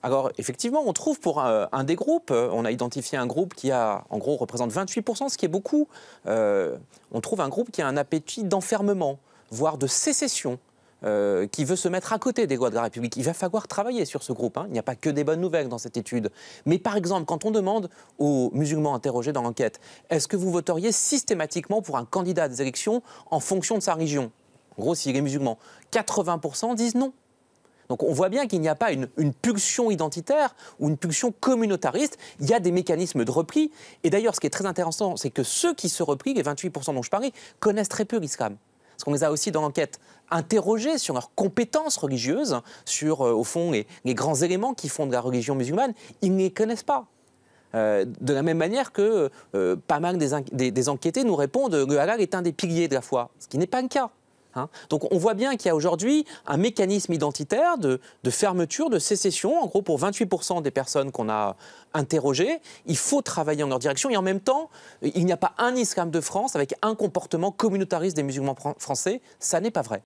Alors, effectivement, on trouve pour un des groupes, on a identifié un groupe qui a, en gros, représente 28%, ce qui est beaucoup. On trouve un groupe qui a un appétit d'enfermement, voire de sécession, qui veut se mettre à côté des lois de la République. Il va falloir travailler sur ce groupe, hein. Il n'y a pas que des bonnes nouvelles dans cette étude. Mais par exemple, quand on demande aux musulmans interrogés dans l'enquête, est-ce que vous voteriez systématiquement pour un candidat à des élections en fonction de sa religion? En gros, s'il est musulman, 80% disent non. Donc on voit bien qu'il n'y a pas une pulsion identitaire ou une pulsion communautariste, il y a des mécanismes de repli. Et d'ailleurs, ce qui est très intéressant, c'est que ceux qui se replient, les 28% dont je parlais, connaissent très peu l'islam. Parce qu'on les a aussi dans l'enquête interrogés sur leurs compétences religieuses, sur, au fond, les grands éléments qui font de la religion musulmane, ils ne les connaissent pas. De la même manière que pas mal des enquêtés nous répondent que le halal est un des piliers de la foi, ce qui n'est pas le cas. Hein. Donc on voit bien qu'il y a aujourd'hui un mécanisme identitaire de fermeture, de sécession, en gros pour 28% des personnes qu'on a interrogées. Il faut travailler en leur direction et en même temps, il n'y a pas un islam de France avec un comportement communautariste des musulmans français. Ça n'est pas vrai.